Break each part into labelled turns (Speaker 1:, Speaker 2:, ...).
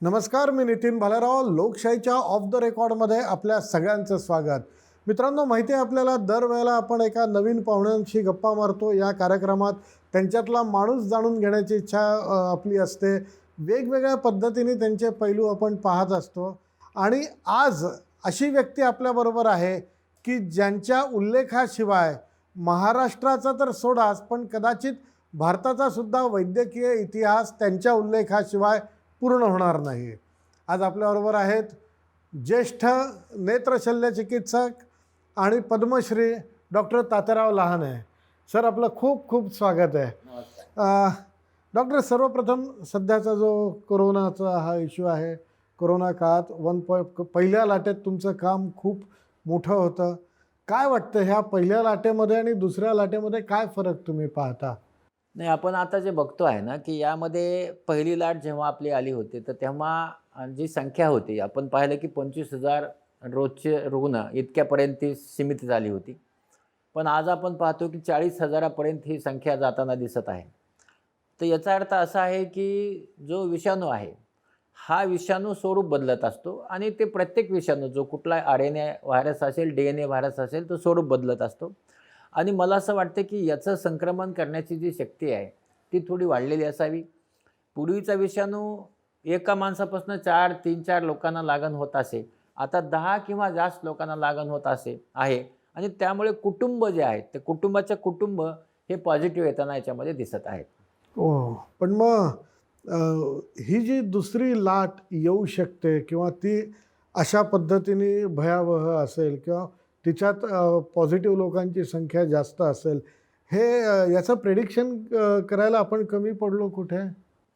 Speaker 1: नमस्कार, मी नितीन भालेराव. लोकशाहीच्या of the रेकॉर्डमध्ये आपल्या सगळ्यांचं स्वागत. मित्रांनो, माहिती आहे आपल्याला, दरवेळेला आपण एका नवीन पाहुण्यांशी गप्पा मारतो. या कार्यक्रमात त्यांच्यातला माणूस जाणून घेण्याची इच्छा आपली असते. वेगवेगळ्या पद्धतीने त्यांचे पैलू आपण पाहत असतो. आणि आज अशी व्यक्ती आपल्याबरोबर आहे की ज्यांच्या उल्लेखाशिवाय महाराष्ट्राचा तर सोडाच, पण कदाचित भारताचा सुद्धा वैद्यकीय इतिहास त्यांच्या उल्लेखाशिवाय पूर्ण होणार नाही. आज आपल्याबरोबर आहेत ज्येष्ठ नेत्रशल्य चिकित्सक आणि पद्मश्री डॉक्टर तात्याराव लहाने. सर, आपलं खूप खूप स्वागत आहे. डॉक्टर, सर्वप्रथम सध्याचा जो कोरोनाचा हा इश्यू आहे, कोरोना काळात पहिल्या लाटेत तुमचं काम खूप मोठं होतं. काय वाटतं, ह्या पहिल्या लाटेमध्ये आणि दुसऱ्या लाटेमध्ये काय फरक तुम्ही पाहता?
Speaker 2: नाही, आपण आता जे बघतो आहे ना, की यामध्ये पहिली लाट जेव्हा आपली आली होती, तर तेव्हा जी संख्या होती, आपण पाहिलं की 25,000 रोजचे रुग्ण इतक्यापर्यंत ती सीमित झाली होती. पण आज आपण पाहतो की 40,000पर्यंत ही संख्या जाताना दिसत आहे. तर याचा अर्थ असा आहे की जो विषाणू आहे, हा विषाणू स्वरूप बदलत असतो आणि ते प्रत्येक विषाणू, जो कुठला RNA व्हायरस असेल, DNA व्हायरस असेल, तो स्वरूप बदलत असतो. आणि मला असं वाटतं की याचं संक्रमण करण्याची जी शक्ती आहे, ती थोडी वाढलेली असावी. पूर्वीचा विषाणू एका माणसापासून 3-4 लोकांना लागण होत असे. आता 10 किंवा जास्त लोकांना लागण होत आहे. आणि त्यामुळे कुटुंब जे आहेत, ते कुटुंब हे पॉझिटिव्ह येताना याच्यामध्ये दिसत आहेत.
Speaker 1: हो, पण मग ही जी दुसरी लाट येऊ शकते किंवा ती अशा पद्धतीने भयावह असेल किंवा तिच्यात पॉझिटिव्ह लोकांची संख्या जास्त असेल, हे याचं प्रेडिक्शन करायला आपण कमी पडलो कुठे?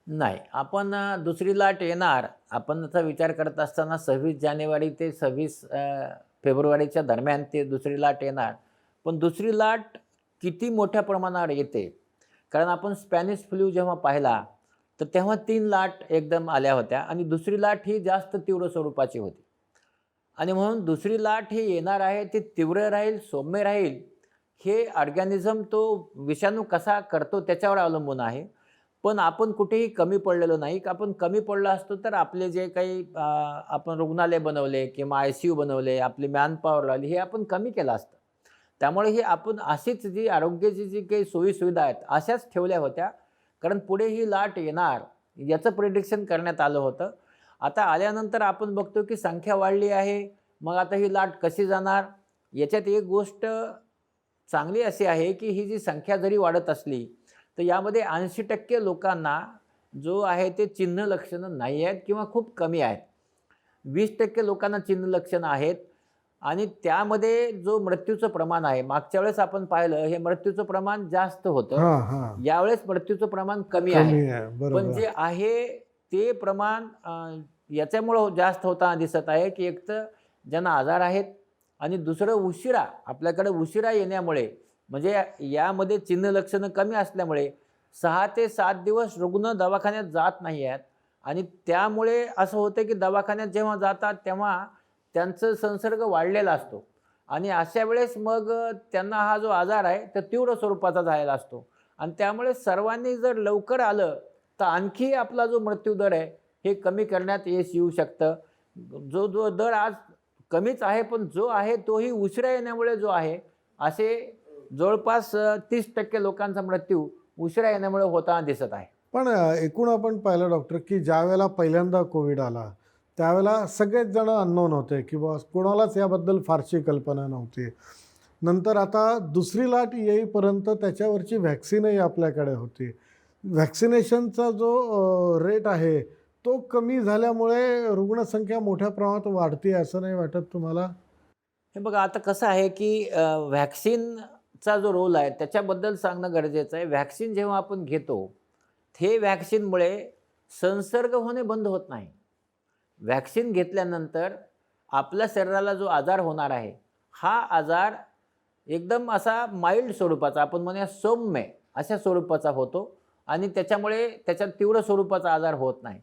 Speaker 2: नाही, आपण दुसरी लाट येणार, आपण त्याचा विचार करत असताना 26 जानेवारी ते 26 फेब्रुवारीच्या दरम्यान ते दुसरी लाट येणार. पण दुसरी लाट किती मोठ्या प्रमाणावर येते? कारण आपण स्पॅनिश फ्लू जेव्हा पाहिला, तर तेव्हा 3 लाट एकदम आल्या होत्या आणि दुसरी लाट ही जास्त तीव्र स्वरूपाची होती. आणि म्हणून दुसरी लाट ही येणार आहे, ती तीव्र राहील, सौम्य राहील, हे ऑर्गॅनिझम, तो विषाणू कसा करतो त्याच्यावर अवलंबून आहे. पण आपण कुठेही कमी पडलेलो नाही. आपण कमी पडलो असतो तर आपले जे काही आपण रुग्णालय बनवले किंवा ICU बनवले, आपली मॅनपॉवर लावली, हे आपण कमी केलं असतं. त्यामुळे ही आपण अशीच जी आरोग्याची जी काही सोयीसुविधा आहेत, अशाच ठेवल्या होत्या. कारण पुढे ही लाट येणार, याचं प्रिडिक्शन करण्यात आलं होतं. आता आल्यानंतर आपण बघतो की संख्या वाढली आहे. मग आता ही लाट कशी जाणार? याच्यात एक गोष्ट चांगली अशी आहे की ही जी संख्या जरी वाढत असली, तर यामध्ये 80% लोकांना जो आहे ते चिन्ह लक्षणं नाही आहेत किंवा खूप कमी आहेत. 20% लोकांना चिन्ह लक्षणं आहेत आणि त्यामध्ये जो मृत्यूचं प्रमाण आहे, मागच्या वेळेस आपण पाहिलं हे मृत्यूचं प्रमाण जास्त होतं.
Speaker 1: हां, हां.
Speaker 2: यावेळेस मृत्यूचं प्रमाण कमी आहे.
Speaker 1: कमी आहे.
Speaker 2: पण
Speaker 1: बरोबर.
Speaker 2: जे आहे ते प्रमाण याच्यामुळं जास्त होताना दिसत आहे की एक तर ज्यांना आजार आहेत आणि दुसरं आपल्याकडे उशिरा येण्यामुळे, म्हणजे यामध्ये चिन्ह लक्षणं कमी असल्यामुळे 6 ते 7 दिवस रुग्ण दवाखान्यात जात नाही आहेत आणि त्यामुळे असं होतं की दवाखान्यात जेव्हा जातात तेव्हा त्यांचा संसर्ग वाढलेला असतो आणि अशा वेळेस मग त्यांना हा जो आजार आहे तो तीव्र स्वरूपाचा झालेला असतो आणि त्यामुळे सर्वांनी जर लवकर आलं तर आणखी आपला जो मृत्यू दर आहे हे कमी करण्यात यश येऊ शकतं. जो दर आज कमीच आहे, पण जो आहे तोही उशिरा येण्यामुळे जो आहे, असे जवळपास 30% लोकांचा मृत्यू उशिरा येण्यामुळे होताना दिसत आहे.
Speaker 1: पण एकूण आपण पाहिलं डॉक्टर, की ज्यावेळेला पहिल्यांदा कोविड आला, त्यावेळेला सगळेच जण अननोन होते किंवा कोणालाच याबद्दल फारशी कल्पना नव्हती. नंतर आता दुसरी लाट येईपर्यंत त्याच्यावरची व्हॅक्सिनही आपल्याकडे होती. व्हॅक्सिनेशनचा जो रेट आहे, तो कमी झाल्यामुळे रुग्णसंख्या मोठ्या प्रमाणात वाढते असं नाही वाटत तुम्हाला?
Speaker 2: हे बघा, आता कसं आहे की व्हॅक्सिनचा जो रोल आहे त्याच्याबद्दल सांगणं गरजेचं आहे. व्हॅक्सिन जेव्हा आपण घेतो, ते व्हॅक्सिनमुळे संसर्ग होणे बंद होत नाही. व्हॅक्सिन घेतल्यानंतर आपल्या शरीराला जो आजार होणार आहे, हा आजार एकदम असा माईल्ड स्वरूपाचा, आपण म्हणूया सौम्य अशा स्वरूपाचा होतो आणि त्याच्यामुळे त्याच्यात तीव्र स्वरूपाचा आजार होत नाही.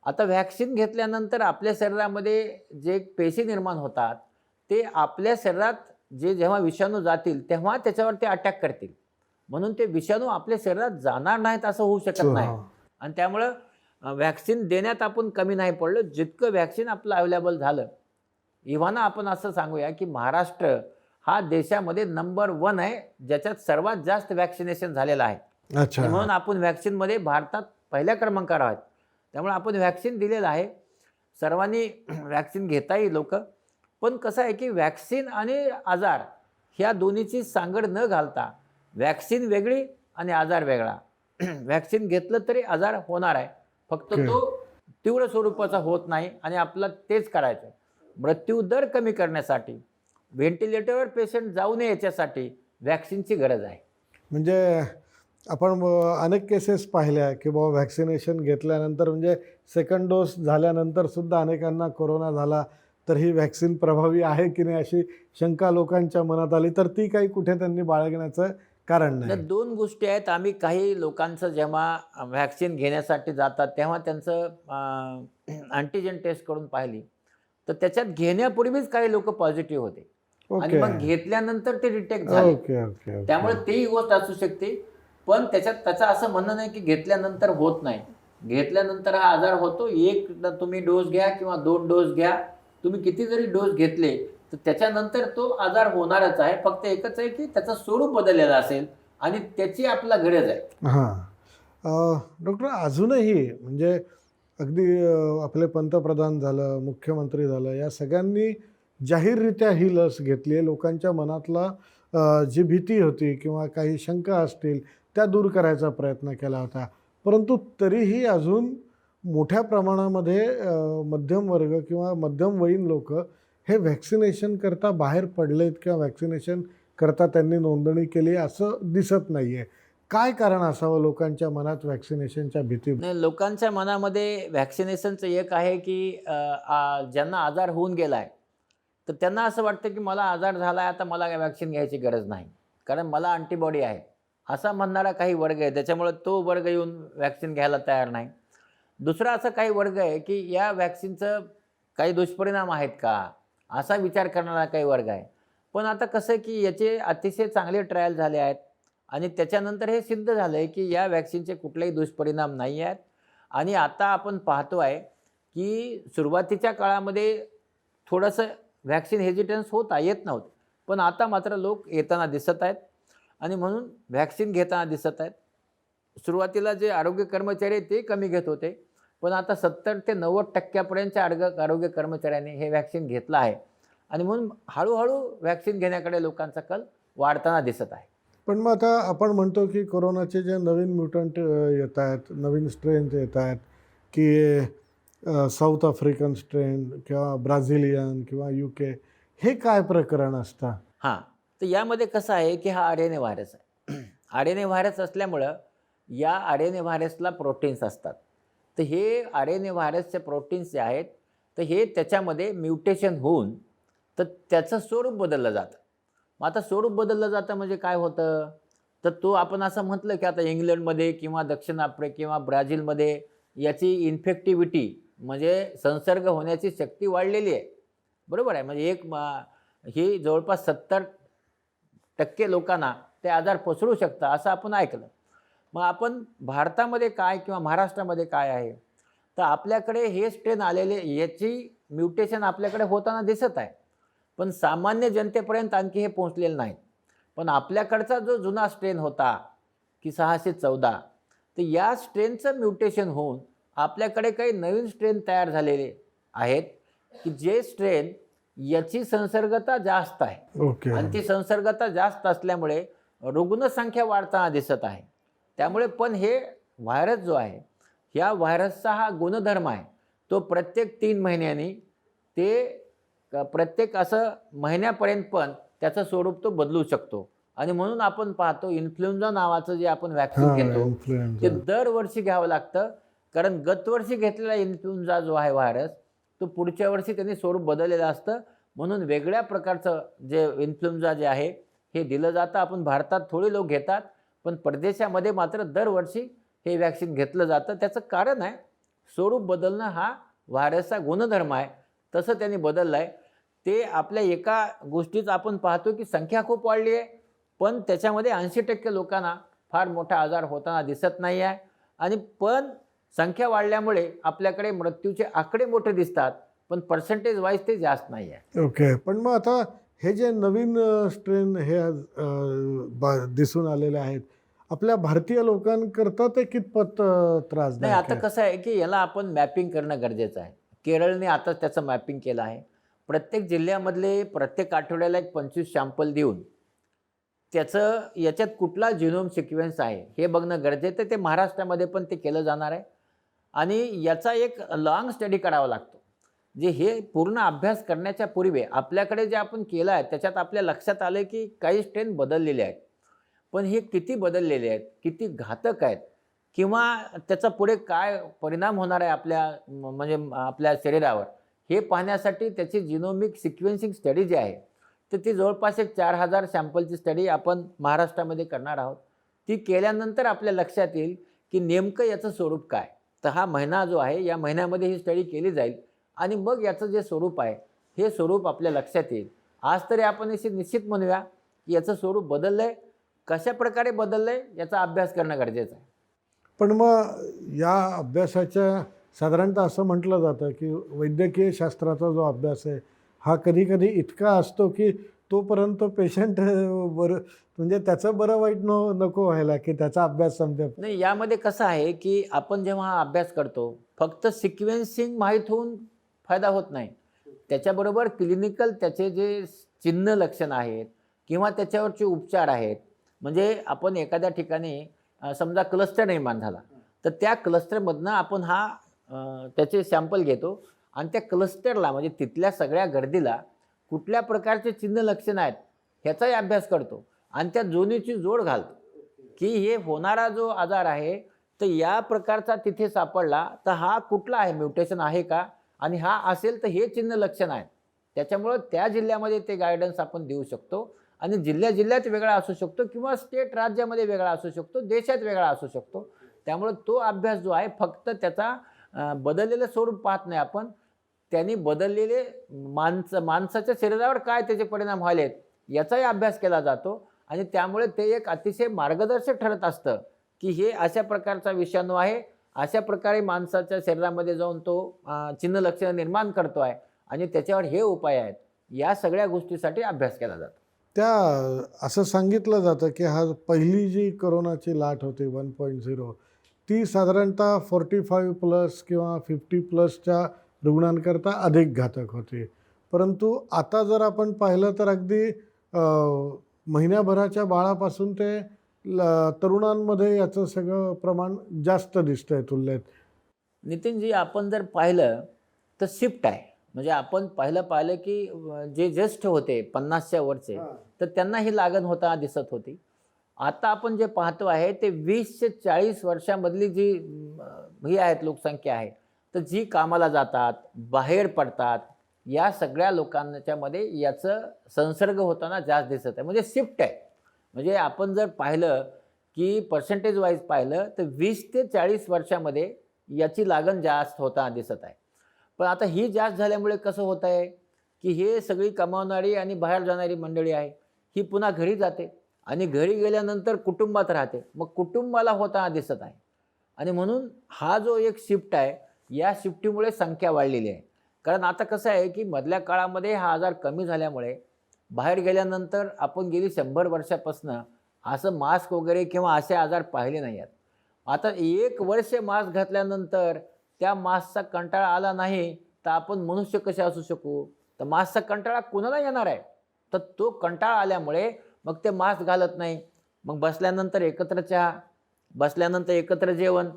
Speaker 2: आता व्हॅक्सिन घेतल्यानंतर आपल्या शरीरामध्ये जे पेशी निर्माण होतात, ते आपल्या शरीरात जेव्हा विषाणू जातील तेव्हा त्याच्यावर ते अटॅक करतील. म्हणून ते विषाणू आपल्या शरीरात जाणार नाहीत असं होऊ शकत नाही.
Speaker 1: हां.
Speaker 2: आणि त्यामुळं व्हॅक्सिन देण्यात आपण कमी नाही पडलो, जितकं व्हॅक्सिन आपलं अवेलेबल झालं. इव्हाना आपण असं सांगूया की महाराष्ट्र हा देशामध्ये नंबर 1 आहे, ज्याच्यात सर्वात जास्त व्हॅक्सिनेशन झालेलं आहे.
Speaker 1: अच्छा.
Speaker 2: आणि म्हणून आपण व्हॅक्सिनमध्ये भारतात पहिल्या क्रमांकावर आहोत. त्यामुळे आपण व्हॅक्सिन दिलेलं आहे. सर्वांनी व्हॅक्सिन घेता येईल लोकं. पण कसं आहे की व्हॅक्सिन आणि आजार ह्या दोन्हीची सांगड न घालता व्हॅक्सिन वेगळी आणि आजार वेगळा. व्हॅक्सिन घेतलं तरी आजार होणार आहे. फक्त
Speaker 1: ओके.
Speaker 2: तो तीव्र स्वरूपाचा होत नाही आणि आपलं तेच करायचं आहे. मृत्यूदर कमी करण्यासाठी, व्हेंटिलेटरवर पेशंट जाऊ नये याच्यासाठी व्हॅक्सिनची गरज आहे.
Speaker 1: म्हणजे आपण अनेक केसेस पाहिल्या की बाबा व्हॅक्सिनेशन घेतल्यानंतर म्हणजे सेकंड डोस झाल्यानंतर सुद्धा अनेकांना कोरोना झाला, तर ही व्हॅक्सिन प्रभावी आहे की नाही अशी शंका लोकांच्या मनात आली, तर ती काही कुठे त्यांनी बाळगण्याचं कारण
Speaker 2: तर
Speaker 1: नाही.
Speaker 2: 2 गोष्टी आहेत. आम्ही काही लोकांचं जेव्हा व्हॅक्सिन घेण्यासाठी जातात, तेव्हा त्यांचं अँटिजेन टेस्ट करून पाहिली. तर त्याच्यात घेण्यापूर्वीच काही लोकं पॉझिटिव्ह होते आणि
Speaker 1: ओके.
Speaker 2: मग घेतल्यानंतर ते डिटेक्ट झाले.
Speaker 1: Okay, okay, okay.
Speaker 2: त्यामुळे तेही गोष्ट असू शकते. पण त्याच्यात त्याचं असं म्हणणं नाही की घेतल्यानंतर होत नाही. घेतल्यानंतर हा आजार होतो. एक तुम्ही डोस घ्या किंवा 2 डोस घ्या. तुम्ही किती जरी डोस घेतले, तर त्याच्यानंतर तो आजार होणारच आहे. फक्त एकच आहे की त्याचं स्वरूप बदललेलं असेल आणि त्याची आपल्याला गरज आहे.
Speaker 1: हां. डॉक्टर अजूनही म्हणजे अगदी आपले पंतप्रधान झालं, मुख्यमंत्री झालं, या सगळ्यांनी जाहीररित्या ही लस घेतली आहे. लोकांच्या मनातला जी भीती होती किंवा काही शंका असतील त्या दूर करायचा प्रयत्न केला होता. परंतु तरीही अजून मोठ्या प्रमाणामध्ये मध्यम वर्ग किंवा मध्यमवयीन लोकं हे व्हॅक्सिनेशन करता बाहेर पडलेत किंवा व्हॅक्सिनेशन करता त्यांनी नोंदणी केली असं दिसत नाही आहे. काय कारण असावं लोकांच्या मनात व्हॅक्सिनेशनच्या भीती?
Speaker 2: नाही, लोकांच्या मनामध्ये व्हॅक्सिनेशनचं एक आहे की ज्यांना आजार होऊन गेला आहे, तर त्यांना असं वाटतं की मला आजार झाला आहे, आता मला व्हॅक्सिन घ्यायची गरज नाही. कारण मला अँटीबॉडी आहे. असा म्हणणारा काही वर्ग आहे. त्याच्यामुळे तो वर्ग येऊन व्हॅक्सिन घ्यायला तयार नाही. दुसरा असा काही वर्ग आहे की या व्हॅक्सिनचं काही दुष्परिणाम आहेत का? असा विचार करणारा काही वर्ग आहे. पण आता कसं आहे की याचे अतिशय चांगले ट्रायल झाले आहेत आणि त्याच्यानंतर हे सिद्ध झालं आहे की या व्हॅक्सिनचे कुठलेही दुष्परिणाम नाही आहेत. आणि आता आपण पाहतो आहे की सुरुवातीच्या काळामध्ये थोडंसं व्हॅक्सिन हेजिटन्स येत नव्हतं. पण आता मात्र लोक येताना दिसत आहेत आणि म्हणून व्हॅक्सिन घेताना दिसत आहेत. सुरुवातीला जे आरोग्य कर्मचारी आहेत ते कमी घेत होते. पण आता 70 ते 90% आरोग्य कर्मचाऱ्यांनी हे व्हॅक्सिन घेतलं आहे आणि म्हणून हळूहळू व्हॅक्सिन घेण्याकडे लोकांचा कल वाढताना दिसत आहे.
Speaker 1: पण मग आता आपण म्हणतो की कोरोनाचे जे नवीन म्युटंट येत आहेत, नवीन स्ट्रेन्स येत आहेत की साऊथ आफ्रिकन स्ट्रेन किंवा ब्राझिलियन किंवा UK, हे काय प्रकरण असतं?
Speaker 2: हां, तर यामध्ये कसं आहे की हा RNA व्हायरस आहे. RNA व्हायरस असल्यामुळं या RNA व्हायरसला प्रोटीन्स असतात. तर हे RNA व्हायरसचे प्रोटीन्स जे आहेत, तर हे त्याच्यामध्ये म्युटेशन होऊन तर त्याचं स्वरूप बदललं जातं. मग आता स्वरूप बदललं जातं म्हणजे काय होतं? तर तो आपण असं म्हटलं की आता इंग्लंडमध्ये किंवा दक्षिण आफ्रिका किंवा ब्राझीलमध्ये याची इन्फेक्टिव्हिटी म्हणजे संसर्ग होण्याची शक्ती वाढलेली आहे. बरोबर आहे. म्हणजे ही जवळपास 70% लोकांना ते आजार पसरू शकतं असं आपण ऐकलं. मग आपण भारतामध्ये काय किंवा महाराष्ट्रामध्ये काय आहे? तर आपल्याकडे हे स्ट्रेन आलेले याची म्युटेशन आपल्याकडे होताना दिसत आहे. पण सामान्य जनतेपर्यंत आणखी हे पोहोचलेलं नाही. पण आपल्याकडचा जो जुना स्ट्रेन होता की 614, तर या स्ट्रेनचं म्युटेशन होऊन आपल्याकडे काही नवीन स्ट्रेन तयार झालेले आहेत की जे स्ट्रेन याची संसर्गता जास्त आहे
Speaker 1: ओके.
Speaker 2: आणि ती संसर्गता जास्त असल्यामुळे रुग्णसंख्या वाढताना दिसत आहे. त्यामुळे पण हे व्हायरस जो आहे, ह्या व्हायरसचा हा गुणधर्म आहे. तो प्रत्येक 3 महिन्यांनी प्रत्येक असं महिन्यापर्यंत पण त्याचं स्वरूप तो बदलू शकतो. आणि म्हणून आपण पाहतो इन्फ्लुएन्झा नावाचं जे आपण व्हॅक्सिन घेतो ते
Speaker 1: इन्फ्लुएन्झा.
Speaker 2: दरवर्षी घ्यावं लागतं. कारण गतवर्षी घेतलेला इन्फ्लुएन्झा जो आहे व्हायरस, तो पुढच्या वर्षी त्यांनी स्वरूप बदललेलं असतं. म्हणून वेगळ्या प्रकारचं जे इन्फ्लुएन्झा जे आहे हे दिलं जातं. आपण भारतात थोडे लोक घेतात, पण परदेशामध्ये मात्र दरवर्षी हे व्हॅक्सिन घेतलं जातं. त्याचं कारण आहे स्वरूप बदलणं हा व्हायरसचा गुणधर्म आहे. तसं त्यांनी बदललं आहे. ते आपल्या एका गोष्टीच आपण पाहतो की संख्या खूप वाढली आहे, पण त्याच्यामध्ये 80% लोकांना फार मोठा आजार होताना दिसत नाही आहे. आणि पण संख्या वाढल्यामुळे आपल्याकडे मृत्यूचे आकडे मोठे दिसतात, पण पर्सेंटेज वाईज ते जास्त नाही आहे.
Speaker 1: ओके. पण मग आता हे जे नवीन स्ट्रेन हे दिसून आलेले आहेत, आपल्या भारतीय लोकांकरता ते कितपत
Speaker 2: नाही,
Speaker 1: त्रासदायक
Speaker 2: आता
Speaker 1: आहे?
Speaker 2: कसं आहे की याला आपण मॅपिंग करणं गरजेचं आहे. केरळने आता त्याचं मॅपिंग केलं आहे. प्रत्येक जिल्ह्यामधले प्रत्येक आठवड्याला एक 25 सॅम्पल देऊन त्याचं याच्यात कुठला जिनोम सिक्वेन्स आहे हे बघणं गरजेचं आहे. ते महाराष्ट्रामध्ये पण ते केलं जाणार आहे आणि याचा एक लाँग स्टडी करावा लागतो. जे हे पूर्ण अभ्यास करण्याच्या पूर्वी आपल्याकडे जे आपण केलं आहे त्याच्यात आपल्या लक्षात आलं की काही स्ट्रेन बदललेले आहेत. पण हे किती बदललेले आहेत, किती घातक आहेत किंवा त्याचा पुढे काय परिणाम होणार आहे म्हणजे आपल्या शरीरावर, हे पाहण्यासाठी त्याची जिनोमिक सिक्वेन्सिंग स्टडी जी आहे, तर ती जवळपास एक 4000 सॅम्पलची स्टडी आपण महाराष्ट्रामध्ये करणार आहोत. ती केल्यानंतर आपल्या लक्षात येईल की नेमकं याचं स्वरूप काय. तर हा महिना जो आहे, या महिन्यामध्ये ही स्टडी केली जाईल आणि मग याचं जे स्वरूप आहे, हे स्वरूप आपल्या लक्षात येईल. आज तरी आपण असे निश्चित म्हणूया की याचं स्वरूप बदललं आहे. कशा प्रकारे बदललं आहे याचा अभ्यास करणं गरजेचं आहे.
Speaker 1: पण मग या अभ्यासाच्या साधारणतः असं म्हटलं जातं की वैद्यकीय शास्त्राचा जो अभ्यास आहे हा कधी-कधी इतका असतो की तोपर्यंत पेशंट बरं म्हणजे त्याचं बरं वाईट नको व्हायला की त्याचा अभ्यास संपेल.
Speaker 2: नाही, यामध्ये कसं आहे की आपण जेव्हा हा अभ्यास करतो, फक्त सिक्वेन्सिंग माहीत होऊन फायदा होत नाही. त्याच्याबरोबर क्लिनिकल त्याचे जे चिन्ह लक्षणं आहेत किंवा त्याच्यावरचे उपचार आहेत. म्हणजे आपण एखाद्या ठिकाणी समजा क्लस्टर निर्माण झाला, तर त्या क्लस्टरमधनं आपण त्याचे सॅम्पल घेतो आणि त्या क्लस्टरला म्हणजे तिथल्या सगळ्या गर्दीला कुठल्या प्रकारचे चिन्ह लक्षणं आहेत ह्याचाही अभ्यास करतो आणि त्या दोन्हीची जोड घालतो की हे होणारा जो आजार आहे तर या प्रकारचा तिथे सापडला तर हा कुठला आहे, म्युटेशन आहे का, आणि हा असेल तर हे चिन्ह लक्षण आहेत. त्याच्यामुळं त्या जिल्ह्यामध्ये ते गायडन्स आपण देऊ शकतो आणि जिल्ह्यात वेगळा असू शकतो किंवा स्टेट राज्यामध्ये वेगळा असू शकतो, देशात वेगळा असू शकतो. त्यामुळं तो अभ्यास जो आहे फक्त त्याचा बदललेलं स्वरूप पाहत नाही आपण, त्यांनी बदललेले माणसाच्या शरीरावर काय त्याचे परिणाम व्हायलेत याचाही अभ्यास केला जातो आणि त्यामुळे ते एक अतिशय मार्गदर्शक ठरत असतं की हे अशा प्रकारचा विषाणू आहे, अशा प्रकारे माणसाच्या शरीरामध्ये जाऊन तो चिन्ह लक्षणं निर्माण करतो आहे आणि त्याच्यावर हे उपाय आहेत. या सगळ्या गोष्टीसाठी अभ्यास केला जातो.
Speaker 1: असं सांगितलं जातं की पहिली जी कोरोनाची लाट होती 1.0 ती साधारणतः 45+ किंवा 50+च्या रुग्णांकरता अधिक घातक होती. परंतु आता जर आपण पाहिलं तर अगदी महिन्याभराच्या बाळापासून ते तरुणांमध्ये याचं सगळं प्रमाण जास्त दिसतंय तुलनेत.
Speaker 2: नितीनजी, आपण जर पाहिलं तर शिफ्ट आहे. म्हणजे आपण पाहिलं की जे ज्येष्ठ होते 50च्या वरचे, तर त्यांना ही लागण होता दिसत होती. आता आपण जे पाहतो आहे ते 20 ते 40 वर्षामधली जी ही आहेत लोकसंख्या आहे, तर जी कामाला जातात, बाहेर पडतात, या सगळ्या लोकांच्यामध्ये याचं संसर्ग होताना जास्त दिसत आहे. म्हणजे शिफ्ट आहे. म्हणजे आपण जर पाहिलं की पर्सेंटेज वाईज पाहिलं तर 20 ते 40 वर्षामध्ये याची लागण जास्त होताना दिसत आहे. पण आता ही जास्त झाल्यामुळे कसं होत आहे की हे सगळी कमावणारी आणि बाहेर जाणारी मंडळी आहे, ही पुन्हा घरी जाते आणि घरी गेल्यानंतर कुटुंबात राहते. मग कुटुंबाला होताना दिसत आहे आणि म्हणून हा जो एक शिफ्ट आहे, या शिफ्टीमुळे संख्या वाढलेली आहे. कारण आता कसं आहे की मधल्या काळामध्ये हा आजार कमी झाल्यामुळे बाहेर गेल्यानंतर आपण गेली 100 वर्षापासून असं मास्क वगैरे किंवा असे आजार पाहिले नाही आहेत. आता 1 वर्ष मास्क घातल्यानंतर त्या मास्कचा कंटाळा आला नाही तर आपण मनुष्य कसे असू शकू. तर मास्कचा कंटाळा कुणाला येणार आहे. तर तो कंटाळा आल्यामुळे मग ते मास्क घालत नाही. मग बसल्यानंतर एकत्र चहा, बसल्यानंतर एकत्र जेवण,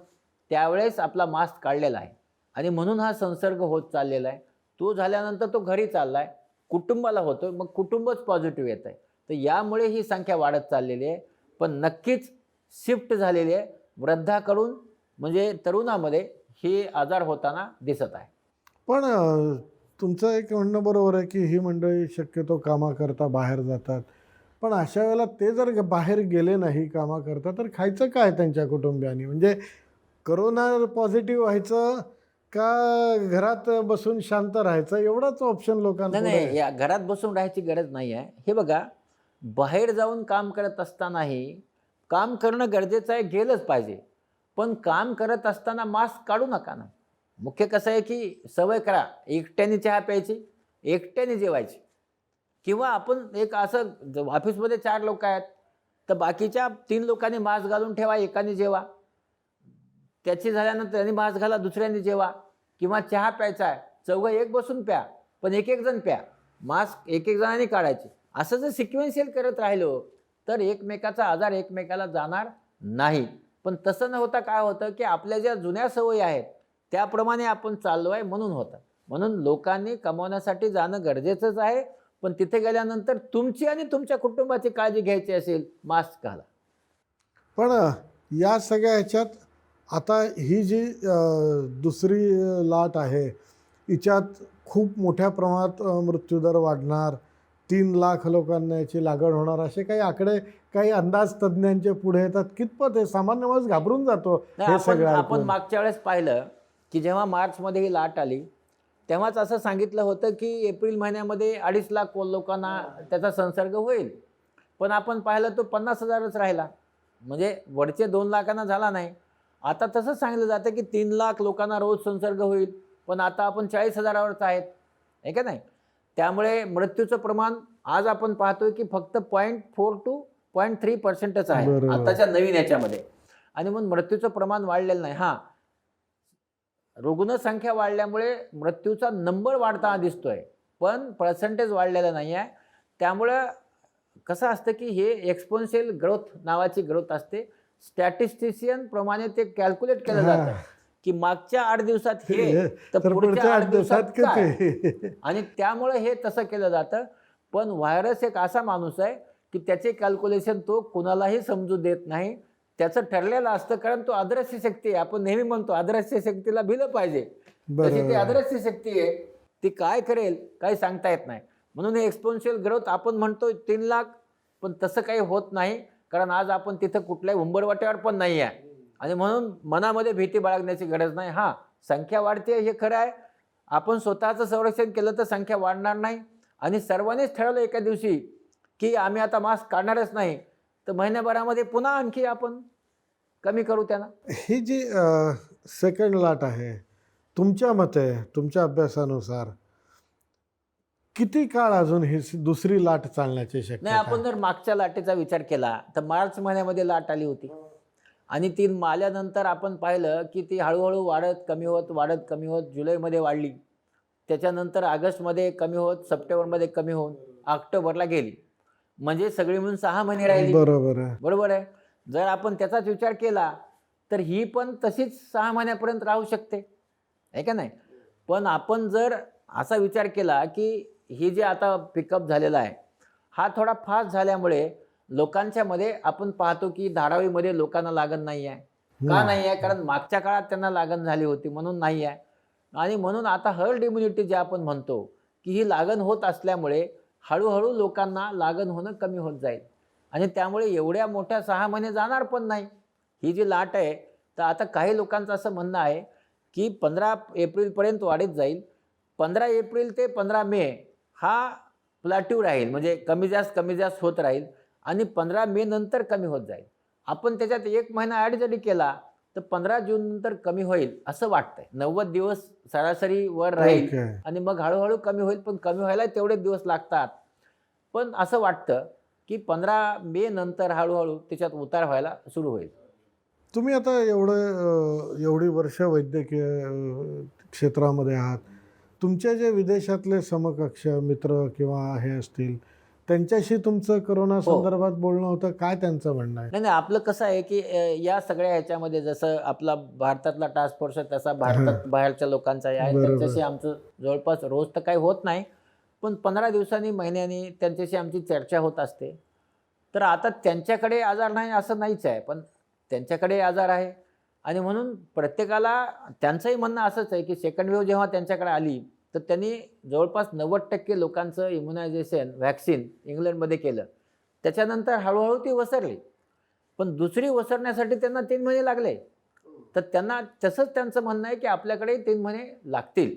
Speaker 2: त्यावेळेस आपला मास्क काढलेला आहे आणि म्हणून हा संसर्ग होत चाललेला आहे. तो झाल्यानंतर तो घरी चालला आहे, कुटुंबाला होतो, मग कुटुंबच पॉझिटिव्ह येत आहे. तर यामुळे ही संख्या वाढत चाललेली आहे. पण नक्कीच शिफ्ट झालेली आहे. वृद्धाकडून म्हणजे तरुणामध्ये हे आजार होताना दिसत आहे.
Speaker 1: पण तुमचं एक म्हणणं बरोबर आहे की ही मंडळी शक्यतो कामाकरता बाहेर जातात. पण अशा वेळेला ते जर बाहेर गेले नाही कामाकरता तर खायचं काय त्यांच्या कुटुंबियांनी? म्हणजे कोरोना पॉझिटिव्ह व्हायचं का घरात बसून शांत राहायचं, एवढाच ऑप्शन लोकांना
Speaker 2: नाही, या घरात बसून राहायची गरज नाही आहे. हे बघा, बाहेर जाऊन काम करत असतानाही काम करणं गरजेचं आहे, गेलंच पाहिजे. पण काम करत असताना मास्क काढू नका ना. मुख्य कसं आहे की सवय करा, एकट्याने चहा प्यायची, एकट्याने जेवायची. किंवा आपण एक असं ऑफिसमध्ये 4 लोक आहेत, तर बाकीच्या 3 लोकांनी मास्क घालून ठेवा, एकाने जेवा. त्याची झाल्यानंतर त्यांनी मास्क घाला, दुसऱ्यांनी जेवा. किंवा चहा प्यायचा आहे, चौघं एक बसून प्या, पण एक एक जण प्या. मास्क एक एक जणांनी काढायचे. असं जर सिक्वेन्शियल करत राहिलो तर एकमेकाचा आजार एकमेकाला जाणार नाही. पण तसं न होता काय होतं की आपल्या ज्या जुन्या सवयी आहेत त्याप्रमाणे आपण चाललो आहे म्हणून होतं. म्हणून लोकांनी कमवण्यासाठी जाणं गरजेचंच आहे, पण तिथे गेल्यानंतर तुमची आणि तुमच्या कुटुंबाची काळजी घ्यायची असेल, मास्क घाला.
Speaker 1: पण या सगळ्या ह्याच्यात आता ही जी दुसरी लाट आहे, हिच्यात खूप मोठ्या प्रमाणात मृत्यूदर वाढणार, 3 लाख लोकांना याची लागण होणार, असे काही आकडे, काही अंदाज तज्ज्ञांचे पुढे येतात. कितपत आहे? सामान्य माणूस घाबरून जातो
Speaker 2: नाही,
Speaker 1: हे सगळं
Speaker 2: आपण
Speaker 1: ऐकून.
Speaker 2: मागच्या वेळेस पाहिलं की जेव्हा मार्चमध्ये ही लाट आली तेव्हाच असं सांगितलं होतं की एप्रिल महिन्यामध्ये 2.5 लाख लोकांना त्याचा संसर्ग होईल. पण आपण पाहिलं तो 50,000च राहिला, म्हणजे वरचे 2 लाखांना झाला नाही. आता तसं सांगितलं जातं की 3 लाख लोकांना रोज संसर्ग होईल, पण आता आपण 40,000वरच आहेत, आहे का नाही. त्यामुळे मृत्यूचं प्रमाण आज आपण पाहतोय की फक्त 0.4 to 0.3% आहे
Speaker 1: बरोबर.
Speaker 2: आताच्या नवीन याच्यामध्ये. आणि म्हणून मृत्यूचं प्रमाण वाढलेलं नाही. हां, रुग्णसंख्या वाढल्यामुळे मृत्यूचा नंबर वाढताना दिसतोय, पण पर्सेंटेज वाढलेला नाही आहे. त्यामुळं कसं असतं की हे एक्सपोनेन्शियल ग्रोथ नावाची ग्रोथ असते. स्टॅटिस्टिशियन प्रमाणे ते कॅल्क्युलेट केलं जातं की मागच्या 8 दिवसात हे, तर पुढच्या 8 दिवसात काय.
Speaker 1: किती?
Speaker 2: आणि त्यामुळे हे तसं केलं जातं. पण व्हायरस एक असा माणूस आहे की त्याचे कॅल्क्युलेशन तो कुणालाही समजू देत नाही. त्याचं ठरलेलं असतं, कारण तो अदृश्य शक्ती आहे. आपण नेहमी म्हणतो अदृश्य शक्तीला भिलं पाहिजे. तशी ती
Speaker 1: बरोबर.
Speaker 2: अदृश्य शक्ती आहे, ती काय करेल काही सांगता येत नाही. म्हणून हे एक्सपोनेन्शियल ग्रोथ आपण म्हणतो 3 लाख, पण तसं काही होत नाही, कारण आज आपण तिथं कुठल्याही उंबरवाट्यावर पण नाही आहे. आणि म्हणून मनामध्ये भीती बाळगण्याची गरज नाही. हां, संख्या वाढते हे खरं आहे. आपण स्वतःचं संरक्षण केलं तर संख्या वाढणार नाही. आणि सर्वांनीच ठरवलं एका दिवशी की आम्ही आता मास्क काढणारच नाही, तर महिन्याभरामध्ये पुन्हा आणखी आपण कमी करू त्यांना.
Speaker 1: ही जी सेकंड लाट आहे, तुमच्या मते, तुमच्या अभ्यासानुसार किती काळ अजून ही दुसरी लाट चालण्याची
Speaker 2: नाही,
Speaker 1: शक्यता
Speaker 2: आपण
Speaker 1: आहे?
Speaker 2: जर मागच्या लाटेचा विचार केला तर मार्च महिन्यामध्ये लाट आली होती आणि ती आल्यानंतर आपण पाहिलं की ती हळूहळू वाढत कमी होत वाढत कमी होत जुलैमध्ये वाढली. त्याच्यानंतर ऑगस्टमध्ये कमी होत, सप्टेंबरमध्ये कमी होऊन ऑक्टोबरला गेली. म्हणजे सगळी मिळून 6 महिने राहिली.
Speaker 1: बरोबर आहे.
Speaker 2: बरोबर आहे. जर आपण त्याचाच विचार केला तर ही पण तशीच 6 महिन्यापर्यंत राहू शकते, आहे का नाही. पण आपण जर असा विचार केला की ही जे आता पिकअप झालेला आहे हा थोडा फास्ट झाल्यामुळे लोकांच्या मध्ये आपण पाहतो की धारावीमध्ये लोकांना लागण नाही आहे. का नाही आहे? कारण मागच्या काळात त्यांना लागण झाली होती म्हणून नाही आहे. आणि म्हणून आता हर्ड इम्युनिटी जे आपण म्हणतो की ही लागण होत असल्यामुळे हळूहळू लोकांना लागण होणं कमी होत जाईल. आणि त्यामुळे एवढ्या मोठ्या 6 महिने जाणार पण नाही ही जी लाट आहे. तर आता काही लोकांचं असं म्हणणं आहे की 15 एप्रिलपर्यंत वाढत जाईल. 15 एप्रिल ते 15 मे हा प्लॅट्यू राहील, म्हणजे कमी जास्त होत राहील आणि 15 मे नंतर कमी होत जाईल. आपण त्याच्यात 1 महिना ॲड जरी केला तर 15 जून नंतर कमी होईल असं वाटतंय. 90 दिवस सरासरी वर राहील
Speaker 1: ओके.
Speaker 2: आणि मग हळूहळू कमी होईल, पण कमी व्हायला तेवढेच दिवस लागतात. पण असं वाटतं की 15 मे नंतर हळूहळू त्याच्यात उतार व्हायला सुरू होईल.
Speaker 1: तुम्ही आता एवढी वर्ष वैद्यकीय क्षेत्रामध्ये आहात. तुमचे जे विदेशातले समकक्ष मित्र किंवा हे असतील, त्यांच्याशी तुमचं कोरोना संदर्भात बोलणं होतं, काय त्यांचं म्हणणं आहे?
Speaker 2: नाही, आपलं कसं आहे की या सगळ्या ह्याच्यामध्ये जसं आपला भारतातला टास्क फोर्स आहे तसा भारतात बाहेरच्या लोकांचा आहे.
Speaker 1: बरोबर.
Speaker 2: त्यांच्याशी आमचं जवळपास रोज तर काही होत नाही, पण 15 दिवसांनी महिन्यानी त्यांच्याशी आमची चर्चा होत असते. तर आता त्यांच्याकडे आजार नाही असं नाहीच आहे, पण त्यांच्याकडे आजार आहे. आणि म्हणून प्रत्येकाला त्यांचंही म्हणणं असंच आहे की सेकंड वेव्ह जेव्हा त्यांच्याकडे आली तर त्यांनी जवळपास 90% लोकांचं इम्युनायझेशन व्हॅक्सिन इंग्लंडमध्ये केलं. त्याच्यानंतर हळूहळू ती वसरली, पण दुसरी वसरण्यासाठी त्यांना 3 महिने लागले. तर त्यांना तसंच त्यांचं म्हणणं आहे की आपल्याकडे 3 महिने लागतील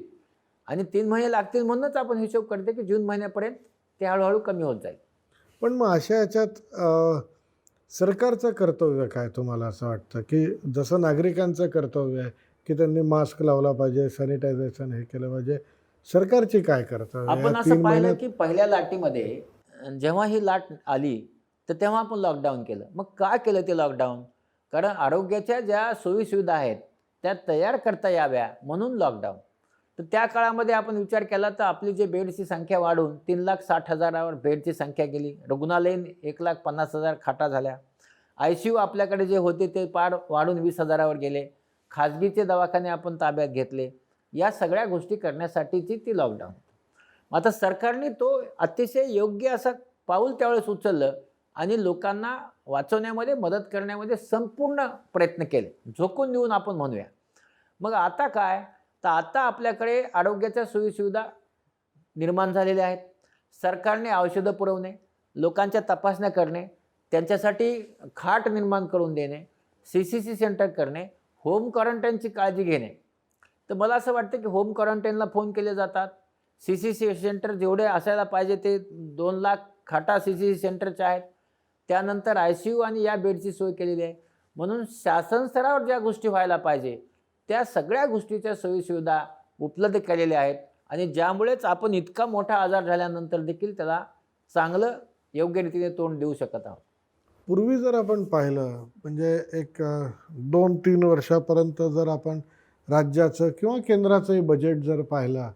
Speaker 2: आणि 3 महिने लागतील म्हणूनच आपण हिशोब करते की जून महिन्यापर्यंत ते हळूहळू कमी होत जाईल.
Speaker 1: पण मग अशा ह्याच्यात सरकारचं कर्तव्य काय तुम्हाला असं वाटतं, की जसं नागरिकांचं कर्तव्य आहे, की त्यांनी मास्क लावला पाहिजे, सॅनिटायझेशन हे केलं पाहिजे. सरकारची काय कर्तव्य आहे? या
Speaker 2: आपण असं
Speaker 1: 3
Speaker 2: पाहिलं
Speaker 1: महिन्यात
Speaker 2: की पहिल्या लाटेमध्ये जेव्हा ही लाट आली, तर तेव्हा आपण लॉकडाऊन केलं. मग का केलं ते लॉकडाऊन? कारण आरोग्याच्या ज्या सोयीसुविधा आहेत, त्या तयार करता याव्या म्हणून लॉकडाऊन. तर त्या काळामध्ये आपण विचार केला तर आपली जे बेडची संख्या वाढून 3,60,000 वर बेडची संख्या गेली. रुग्णालयीन 1,50,000 खाटा झाल्या. ICU आपल्याकडे जे होते ते पार वाढून 20,000 वर गेले. खाजगीचे दवाखाने आपण ताब्यात घेतले. या सगळ्या गोष्टी करण्यासाठीची ती लॉकडाऊन. आता सरकारने तो अतिशय योग्य असा पाऊल त्यावेळेस उचललं आणि लोकांना वाचवण्यामध्ये मदत करण्यामध्ये संपूर्ण प्रयत्न केले. झोकून देऊन आपण म्हणूया. मग आता काय? तर आता आपल्याकडे आरोग्याच्या सोयीसुविधा निर्माण झालेल्या आहेत. सरकारने औषधं पुरवणे, लोकांच्या तपासण्या करणे, त्यांच्यासाठी खाट निर्माण करून देणे, CCC सेंटर करणे, होम क्वारंटाईनची काळजी घेणे. तर मला असं वाटतं की होम क्वारंटाईनला फोन केले जातात. CCC सेंटर जेवढे असायला पाहिजे ते 2,00,000 खाटा CCC सेंटरच्या आहेत. त्यानंतर ICU आणि या बेडची सोय केलेली आहे. म्हणून शासन स्तरावर ज्या गोष्टी व्हायला पाहिजे, त्या सगळ्या गोष्टीच्या सोयीसुविधा उपलब्ध केलेल्या आहेत आणि ज्यामुळेच आपण इतका मोठा आजार झाल्यानंतर देखील त्याला चांगलं योग्य रीतीने तोंड देऊ शकत आहोत.
Speaker 1: पूर्वी जर आपण पाहिलं म्हणजे एक 2-3 वर्षापर्यंत जर आपण राज्याचं किंवा केंद्राचंही बजेट जर पाहिलं,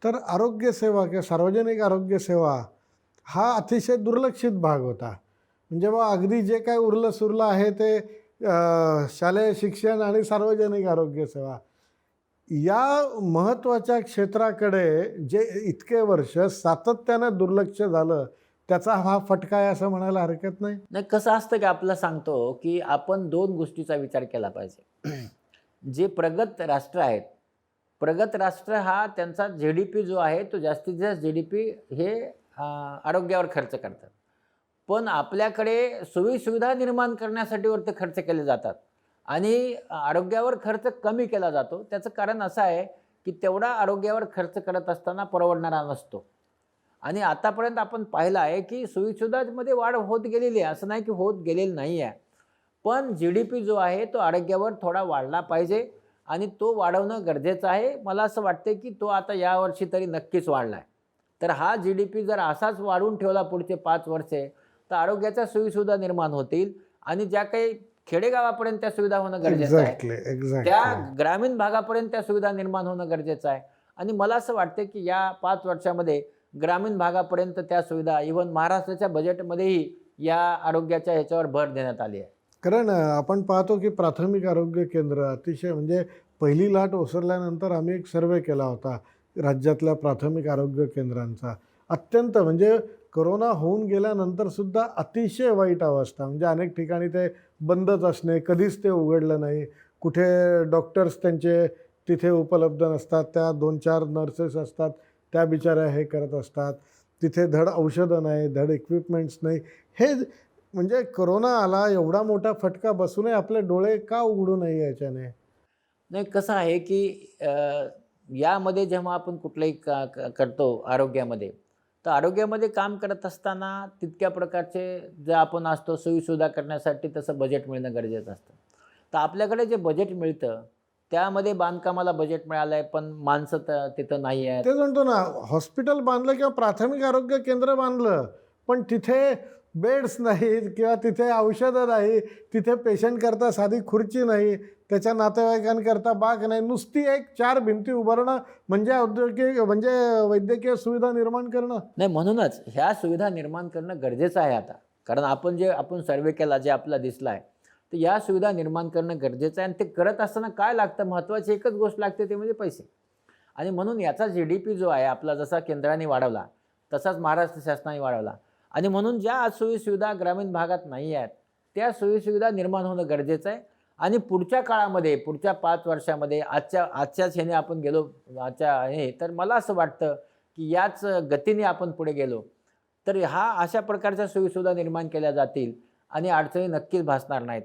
Speaker 1: तर आरोग्यसेवा किंवा सार्वजनिक आरोग्यसेवा हा अतिशय दुर्लक्षित भाग होता. म्हणजे बा अगदी जे काही उरलं-सुरलं आहे ते शालेय शिक्षण आणि सार्वजनिक आरोग्यसेवा. या महत्त्वाच्या क्षेत्राकडे जे इतके वर्ष सातत्यानं दुर्लक्ष झालं, त्याचा हा फटका आहे असं म्हणायला हरकत नाही.
Speaker 2: नाही कसं असतं की आपल्याला सांगतो की आपण 2 गोष्टीचा विचार केला पाहिजे. जे प्रगत राष्ट्र आहेत, प्रगत राष्ट्र हा त्यांचा GDP जो आहे तो जास्तीत जास्त GDP हे आरोग्यावर खर्च करतात. पण आपल्याकडे सोयीसुविधा निर्माण करण्यासाठी वर ते खर्च केले जातात आणि आरोग्यावर खर्च कमी केला जातो. त्याचं कारण असं आहे की तेवढा आरोग्यावर खर्च करत असताना परवडणारा नसतो. आणि आतापर्यंत आपण पाहिलं आहे की सोयीसुविधांमध्ये वाढ होत गेलेली आहे. असं नाही की होत गेलेली नाही आहे. पण GDP जो आहे तो आरोग्यावर थोडा वाढला पाहिजे आणि तो वाढवणं गरजेचं आहे. मला असं वाटतं की तो आता यावर्षी तरी नक्कीच वाढला आहे. तर हा GDP जर असाच वाढवून ठेवला पुढचे 5 वर्षे, तर आरोग्याच्या सोयीसुविधा निर्माण होतील आणि ज्या काही खेडेगावापर्यंत त्या सुविधा होणं गरजेचं आहे. त्या ग्रामीण भागापर्यंत त्या सुविधा निर्माण होणं गरजेचं आहे. आणि मला असं वाटतं की या 5 वर्षामध्ये ग्रामीण भागापर्यंत त्या सुविधा इव्हन महाराष्ट्राच्या बजेटमध्येही या आरोग्याच्या ह्याच्यावर भर देण्यात आली आहे.
Speaker 1: कारण आपण पाहतो की प्राथमिक आरोग्य केंद्र अतिशय म्हणजे पहिली लाट ओसरल्यानंतर आम्ही एक सर्वे केला होता राज्यातल्या प्राथमिक आरोग्य केंद्रांचा. अत्यंत म्हणजे कोरोना होऊन गेल्यानंतरसुद्धा अतिशय वाईट अवस्था. म्हणजे अनेक ठिकाणी ते बंदच असणे, कधीच ते उघडलं नाही. कुठे डॉक्टर्स त्यांचे तिथे उपलब्ध नसतात. त्या 2-4 नर्सेस असतात, त्या बिचाऱ्या हे करत असतात. तिथे धड औषधं नाही, धड इक्विपमेंट्स नाही. हे म्हणजे कोरोना आला, एवढा मोठा फटका बसूनही आपले डोळे का उघडू नये याच्याने?
Speaker 2: नाही कसं आहे की यामध्ये जेव्हा आपण कुठलंही करतो आरोग्यामध्ये, तर आरोग्यामध्ये काम करत असताना तितक्या प्रकारचे जे आपण असतो सोयीसुविधा करण्यासाठी तसं बजेट मिळणं गरजेचं असतं. तर आपल्याकडे जे बजेट मिळतं त्यामध्ये बांधकामाला बजेट मिळालं आहे, पण माणसं तिथं नाही आहेत.
Speaker 1: तेच म्हणतो ना, हॉस्पिटल बांधलं किंवा प्राथमिक आरोग्य केंद्र बांधलं, पण तिथे बेड्स नाहीत किंवा तिथे औषधं नाही, तिथे पेशंटकरता साधी खुर्ची नाही, त्याच्या नातेवाईकांकरता बाग नाही. नुसती एक 4 भिंती उभारणं म्हणजे औद्योगिक म्हणजे वैद्यकीय सुविधा निर्माण करणं.
Speaker 2: नाही म्हणूनच ह्या सुविधा निर्माण करणं गरजेचं आहे आता. कारण आपण सर्वे केला जे आपला दिसला आहे, तर या सुविधा निर्माण करणं गरजेचं आहे आणि ते करत असताना काय लागतं, महत्त्वाची एकच गोष्ट लागते ते म्हणजे पैसे. आणि म्हणून याचा GDP जो आहे आपला जसा केंद्राने वाढवला तसाच महाराष्ट्र शासनाने वाढवला आणि म्हणून ज्या सोयीसुविधा ग्रामीण भागात नाही आहेत त्या सोयीसुविधा निर्माण होणं गरजेचं आहे. आणि पुढच्या काळामध्ये पुढच्या 5 वर्षामध्ये आजच्याच ह्याने आपण गेलो तर मला असं वाटतं की याच गतीने आपण पुढे गेलो तर अशा प्रकारच्या सोयीसुविधा निर्माण केल्या जातील आणि अडचणी नक्कीच भासणार नाहीत.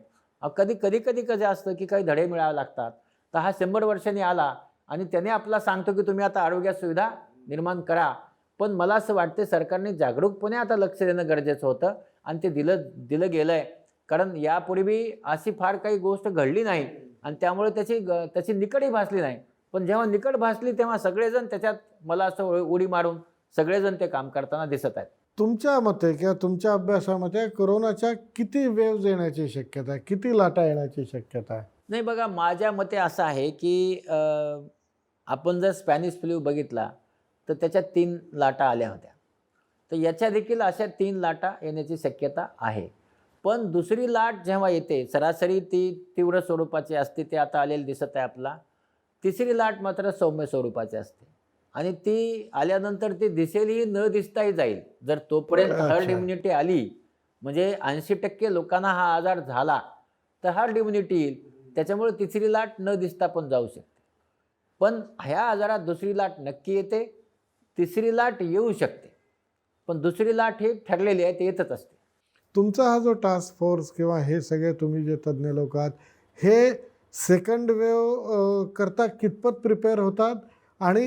Speaker 2: कधी कसं असतं की काही धडे मिळावे लागतात. तर हा 100 वर्षांनी आला आणि त्याने आपला सांगतो की तुम्ही आता आरोग्य सुविधा निर्माण करा. पण मला असं वाटतं सरकारने जागरूकपणे आता लक्ष देणं गरजेचं होतं आणि ते दिलं गेलं आहे. कारण यापूर्वी अशी फार काही गोष्ट घडली नाही आणि त्यामुळे त्याची निकडही भासली नाही. पण जेव्हा निकड भासली तेव्हा सगळेजण त्याच्यात मला असं उडी मारून सगळेजण ते काम करताना दिसत आहेत.
Speaker 1: तुमच्या मते किंवा तुमच्या अभ्यासामध्ये कोरोनाच्या किती वेव्ज येण्याची शक्यता आहे, किती लाटा येण्याची शक्यता आहे?
Speaker 2: नाही बघा, माझ्या मते असं आहे की आपण जर स्पॅनिश फ्लू बघितला तर त्याच्यात 3 लाटा आल्या होत्या. तर याच्या देखील अशा 3 लाटा येण्याची शक्यता आहे. पण दुसरी लाट जेव्हा येते सरासरी ती तीव्र स्वरूपाची असते, ते आता आलेली दिसत आहे आपला. तिसरी लाट मात्र सौम्य स्वरूपाची असते आणि ती आल्यानंतर ती दिसेलही न दिसताही जाईल. जर तोपर्यंत हर्ड
Speaker 1: अच्छा.
Speaker 2: इम्युनिटी आली म्हणजे 80% लोकांना हा आजार झाला तर हर्ड इम्युनिटी येईल. त्याच्यामुळे तिसरी लाट न दिसता पण जाऊ शकते. पण ह्या आजारात दुसरी लाट नक्की येते, तिसरी लाट येऊ शकते. पण दुसरी लाट ही ठरलेली आहे, ते येतच असते.
Speaker 1: तुमचा हा जो टास्क फोर्स किंवा हे सगळे तुम्ही जे तज्ज्ञ लोक आहात, हे सेकंड वेव्ह करता कितपत प्रिपेअर होतात आणि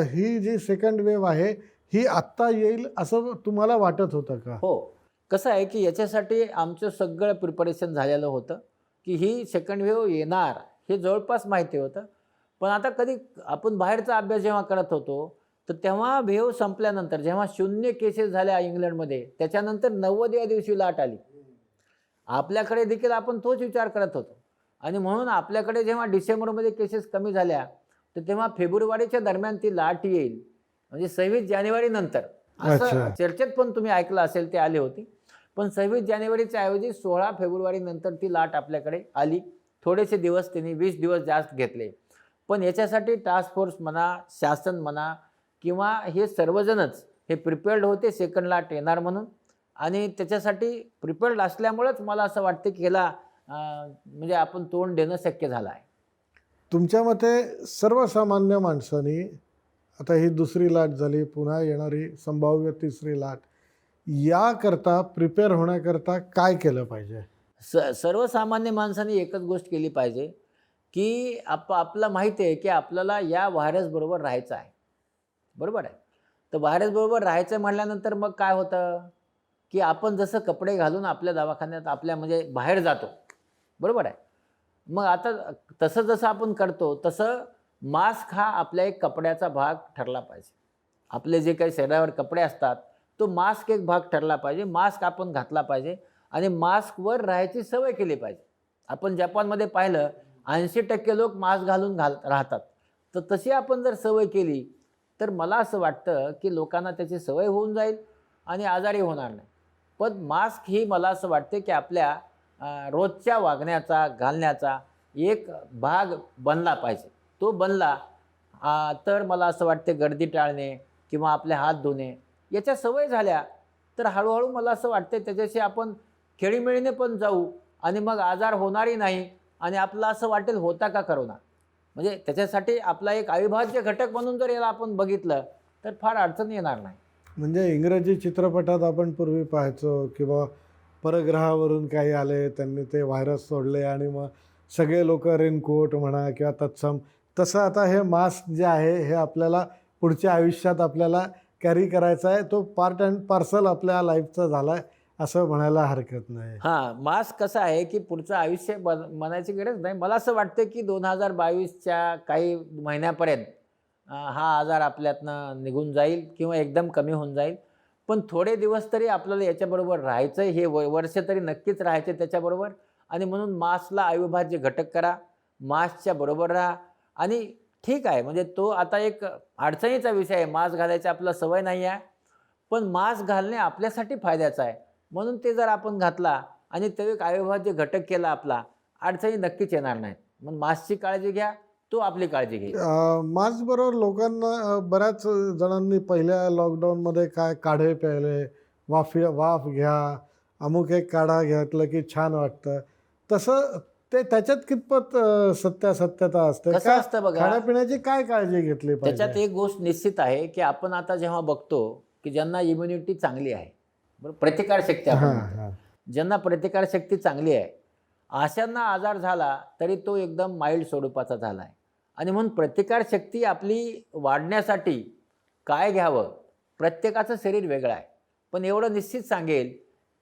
Speaker 1: ही जी सेकंड वेव्ह आहे ही आत्ता येईल असं तुम्हाला वाटत होतं का?
Speaker 2: हो. कसं आहे की याच्यासाठी आमचं सगळं प्रिपरेशन झालेलं होतं की ही सेकंड वेव्ह येणार हे जवळपास माहिती होतं. पण आता कधी आपण बाहेरचा अभ्यास जेव्हा करत होतो तर तेव्हा वेव्ह संपल्यानंतर जेव्हा 0 केसेस झाल्या इंग्लंडमध्ये त्याच्यानंतर 90व्या दिवशी लाट आली. आपल्याकडे देखील आपण तोच विचार करत होतो आणि म्हणून आपल्याकडे जेव्हा डिसेंबरमध्ये केसेस कमी झाल्या तर तेव्हा फेब्रुवारीच्या दरम्यान ती लाट येईल म्हणजे 26 जानेवारी नंतर असं
Speaker 1: अच्छा.
Speaker 2: चर्चेत पण तुम्ही ऐकलं असेल, ते आले होते. पण 26 जानेवारीच्या ऐवजी 16 फेब्रुवारी नंतर ती लाट आपल्याकडे आली. थोडेसे दिवस त्यांनी 20 दिवस जास्त घेतले. पण याच्यासाठी टास्क फोर्स म्हणा, शासन म्हणा किंवा हे सर्वजणच हे प्रिपेअर्ड होते सेकंड लाट येणार म्हणून आणि त्याच्यासाठी प्रिपेअर्ड असल्यामुळेच मला असं वाटतं की ह्याला म्हणजे आपण तोंड देणं शक्य झालं आहे.
Speaker 1: तुमच्या मते सर्वसामान्य माणसांनी आता ही दुसरी लाट झाली, पुन्हा येणारी संभाव्य तिसरी लाट, याकरता प्रिपेअर होण्याकरता काय केलं पाहिजे?
Speaker 2: सर्वसामान्य माणसाने एकच गोष्ट केली पाहिजे की आपलं माहिती आहे की आपल्याला या व्हायरसबरोबर राहायचं आहे. बरोबर आहे. तर व्हायरसबरोबर राहायचं म्हटल्यानंतर मग काय होतं की आपण जसं कपडे घालून आपल्या दवाखान्यात आपल्या म्हणजे बाहेर जातो. बरोबर आहे. मग आता तसं जसं आपण करतो तसं मास्क हा आपल्या एक कपड्याचा भाग ठरला पाहिजे. आपले जे काही शरीरावर कपडे असतात तो मास्क एक भाग ठरला पाहिजे. मास्क आपण घातला पाहिजे आणि मास्कवर राहायची सवय केली पाहिजे. आपण जपानमध्ये पाहिलं 80% लोक मास्क घालून राहतात. तर तशी आपण जर सवय केली तर मला असं वाटतं की लोकांना त्याची सवय होऊन जाईल आणि आजारी होणार नाही. पण मास्क ही मला असं वाटते की आपल्या रोजच्या वागण्याचा, घालण्याचा एक भाग बनला पाहिजे. तो बनला तर मला असं वाटते गर्दी टाळणे किंवा आपले हात धुणे याच्या सवय झाल्या तर हळूहळू मला असं वाटते त्याच्याशी आपण खेळीमेळीने पण जाऊ आणि मग आजार होणारही नाही आणि आपलं असं वाटेल होता का करोना. म्हणजे त्याच्यासाठी आपला एक अविभाज्य घटक म्हणून जर याला आपण बघितलं तर फार अडचण येणार नाही.
Speaker 1: म्हणजे इंग्रजी चित्रपटात आपण पूर्वी पाहायचो किंवा परग्रहावरून काही आले, त्यांनी ते व्हायरस सोडले आणि मग सगळे लोक रेनकोट म्हणा किंवा तत्सम, तसं आता हे मास्क जे आहे हे आपल्याला पुढच्या आयुष्यात आपल्याला कॅरी करायचा आहे. तो पार्ट अँड पार्सल आपल्या लाईफचा झाला आहे असं म्हणायला हरकत नाही.
Speaker 2: हां, मास्क कसं आहे की पुढचं आयुष्य म्हणायची गरज नाही. मला असं वाटतं की 2022च्या काही महिन्यापर्यंत हा आजार आपल्यातनं निघून जाईल किंवा एकदम कमी होऊन जाईल. पण थोडे दिवस तरी आपल्याला याच्याबरोबर राहायचं आहे. हे वर्ष तरी नक्कीच राहायचे त्याच्याबरोबर आणि म्हणून मास्कला अविभाज्य घटक करा. मास्कच्या बरोबर राहा आणि ठीक आहे म्हणजे तो आता एक अडचणीचा विषय आहे. मास्क घालायची आपल्याला सवय नाही आहे. पण मास्क घालणे आपल्यासाठी फायद्याचं आहे. म्हणून ते जर आपण घातला आणि तो एक अविभाज्य घटक केला आपला, अडचणी नक्कीच येणार नाहीत. मग मास्कची काळजी घ्या, तो आपली काळजी घेईल.
Speaker 1: मास्कबरोबर लोकांना बऱ्याच जणांनी पहिल्या लॉकडाऊनमध्ये काय काढे प्यायले, वाफ घ्या, अमुक एक काढा घेतलं की छान वाटतं. तसं ते त्याच्यात कितपत सत्यासत्यता असते?
Speaker 2: कसं
Speaker 1: काय
Speaker 2: असतं बघा,
Speaker 1: खाण्यापिण्याची काय काळजी घेतली
Speaker 2: त्याच्यात
Speaker 1: पाहिजे?
Speaker 2: एक गोष्ट निश्चित आहे की आपण आता जेव्हा बघतो की ज्यांना इम्युनिटी चांगली आहे, बरोबर, प्रतिकारशक्ती आपण
Speaker 1: हां,
Speaker 2: म्हणतो.
Speaker 1: हां.
Speaker 2: ज्यांना प्रतिकारशक्ती चांगली आहे अशांना आजार झाला तरी तो एकदम माइल्ड स्वरूपाचा झाला आहे. आणि म्हणून प्रतिकारशक्ती आपली वाढण्यासाठी काय घ्यावं, प्रत्येकाचं शरीर वेगळं आहे. पण एवढं निश्चित सांगेल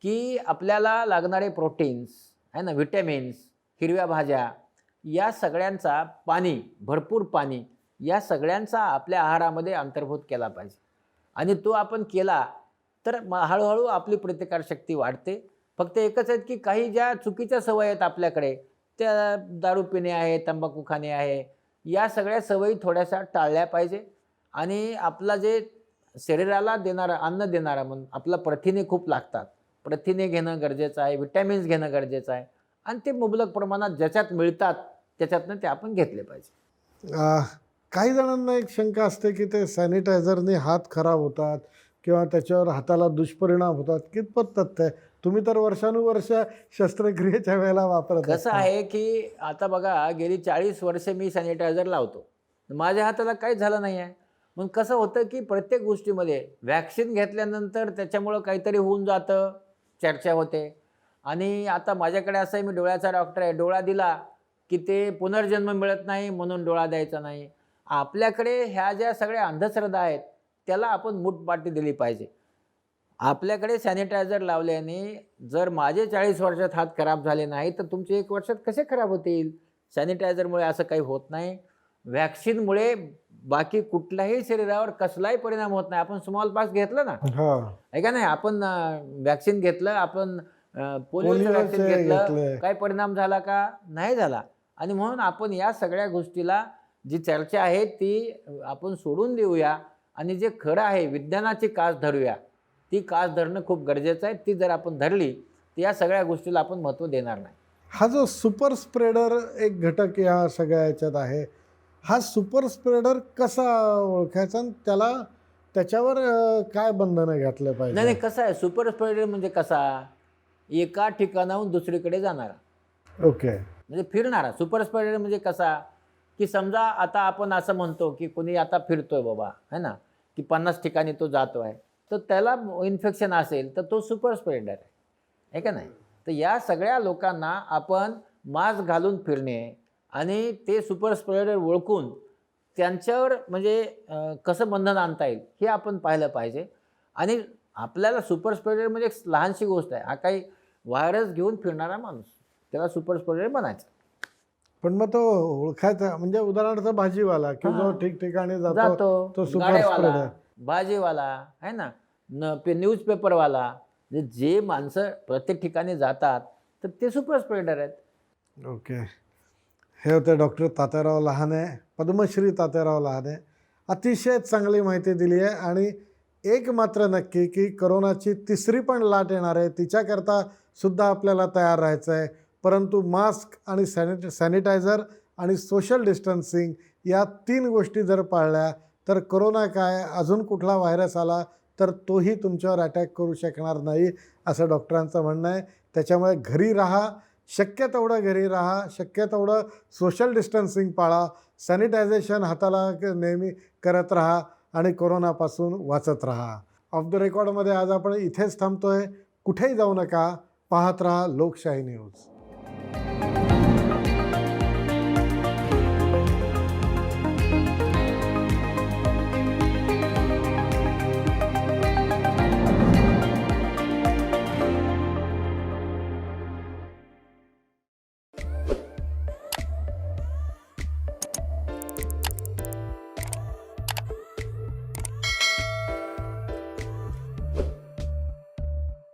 Speaker 2: की आपल्याला लागणारे प्रोटीन्स आहे ना, व्हिटॅमिन्स, हिरव्या भाज्या, या सगळ्यांचा पाणी, भरपूर पाणी, या सगळ्यांचा आपल्या आहारामध्ये अंतर्भूत केला पाहिजे. आणि तो आपण केला तर हळूहळू आपली प्रतिकारशक्ती वाढते. फक्त एकच आहे की काही ज्या चुकीच्या सवयी आहेत आपल्याकडे, त्या दारू पिणे आहे, तंबाखू खाणे आहे, या सगळ्या सवयी थोड्याशा टाळल्या पाहिजे. आणि आपला जे शरीराला देणारा, अन्न देणारा, म्हणून आपला प्रथिने खूप लागतात, प्रथिने घेणं गरजेचं आहे, विटॅमिन्स घेणं गरजेचं आहे. आणि ते मुबलक प्रमाणात ज्याच्यात मिळतात त्याच्यातनं ते आपण घेतले पाहिजे.
Speaker 1: काही जणांना एक शंका असते की ते सॅनिटायझरने हात खराब होतात किंवा त्याच्यावर हाताला दुष्परिणाम होतात. कितपत तथ्य आहे? तुम्ही तर वर्षानुवर्ष शस्त्रक्रियेच्या वेळेला वापरत
Speaker 2: कसं
Speaker 1: असता.
Speaker 2: आहे की आता बघा, गेली 40 वर्षे मी सॅनिटायझर लावतो, माझ्या हाताला काहीच झालं नाही आहे. मग कसं होतं की प्रत्येक गोष्टीमध्ये व्हॅक्सिन घेतल्यानंतर त्याच्यामुळं काहीतरी होऊन जातं, चर्चा होते. आणि आता माझ्याकडे असं आहे, मी डोळ्याचा डॉक्टर आहे, डोळा दिला की ते पुनर्जन्म मिळत नाही म्हणून डोळा द्यायचा नाही. आपल्याकडे ह्या ज्या सगळ्या अंधश्रद्धा आहेत त्याला आपण मूठपाटी दिली पाहिजे. आपल्याकडे सॅनिटायझर लावल्याने जर माझे 40 वर्षात हात खराब झाले नाही तर तुमचे 1 वर्षात कसे खराब होतील? सॅनिटायझरमुळे असं काही होत नाही. व्हॅक्सिनमुळे बाकी कुठल्याही शरीरावर कसलाही परिणाम होत नाही. आपण स्मॉल पॉक्स घेतलं ना,
Speaker 1: हां,
Speaker 2: आहे का नाही, आपण व्हॅक्सिन घेतलं, आपण पोलिओचं व्हॅक्सिन
Speaker 1: पोलिओचे
Speaker 2: घेतलं,
Speaker 1: घेतलंय.
Speaker 2: काय परिणाम झाला का? नाही झाला. आणि म्हणून आपण या सगळ्या गोष्टीला, जी चर्चा आहे ती आपण सोडून देऊया आणि जे खरं आहे विज्ञानाची कास धरूया. ती कास धरणं खूप गरजेचं आहे. ती जर आपण धरली तर या सगळ्या गोष्टीला आपण महत्त्व देणार नाही.
Speaker 1: हा जो सुपर स्प्रेडर एक घटक या सगळ्या याच्यात आहे, हा सुपर स्प्रेडर कसा ओळखायचा आणि त्याच्यावर काय बंधनं घातलं
Speaker 2: नाही
Speaker 1: पाहिजे?
Speaker 2: नाही, कसं आहे, सुपर स्प्रेडर म्हणजे कसा? एका ठिकाणाहून दुसरीकडे जाणारा,
Speaker 1: ओके.
Speaker 2: म्हणजे फिरणारा. सुपर स्प्रेडर म्हणजे कसा, की समजा आता आपण असं म्हणतो की कोणी आता फिरतोय बाबा, है ना, की 50 ठिकाणी तो जातो आहे, तर त्याला इन्फेक्शन असेल तर तो सुपर स्प्रेडर आहे का नाही? तर या सगळ्या लोकांना आपण मास्क घालून फिरणे आणि ते सुपर स्प्रेडर ओळखून त्यांच्यावर म्हणजे कसं बंधन आणता येईल हे आपण पाहिलं पाहिजे. आणि आपल्याला सुपर स्प्रेडर म्हणजे एक लहानशी गोष्ट आहे. हा काही व्हायरस घेऊन फिरणारा माणूस, त्याला सुपर स्प्रेडर बनायचं.
Speaker 1: पण मग तो ओळखायचा म्हणजे उदाहरणार्थ भाजीवाला की जो
Speaker 2: हां.
Speaker 1: ठिकठिकाणी जातो
Speaker 2: जातो,
Speaker 1: तो सुपर
Speaker 2: गाड्यावाला,
Speaker 1: स्प्रेडर.
Speaker 2: भाजीवाला, आहे ना, न्यूजपेपरवाला, जे माणसं प्रत्येक ठिकाणी जातात तर ते सुपर स्प्रेडर आहेत.
Speaker 1: ओके. हे होते डॉक्टर तात्याराव लहाने, पद्मश्री तात्याराव लहाने. अतिशय चांगली माहिती दिली आहे. आणि एक मात्र नक्की की कोरोनाची तिसरी पण लाट येणार आहे, तिच्याकरता सुद्धा आपल्याला तयार राहायचं आहे. परंतु मास्क आणि सॅनिटायझर आणि सोशल डिस्टन्सिंग या 3 गोष्टी जर पाळल्या तर कोरोना काय, अजून कुठला व्हायरस आला तर तोही तुमच्यावर अटॅक करू शकणार नाही, असं डॉक्टरांचं म्हणणं आहे. त्याच्यामुळे घरी राहा, शक्य तेवढं घरी राहा, शक्य तेवढं सोशल डिस्टन्सिंग पाळा, सॅनिटायझेशन हाताला नेहमी करत राहा आणि कोरोनापासून वाचत राहा. ऑफ द रेकॉर्डमध्ये आज आपण इथेच थांबतोय. कुठेही जाऊ नका, पाहत राहा लोकशाही न्यूज.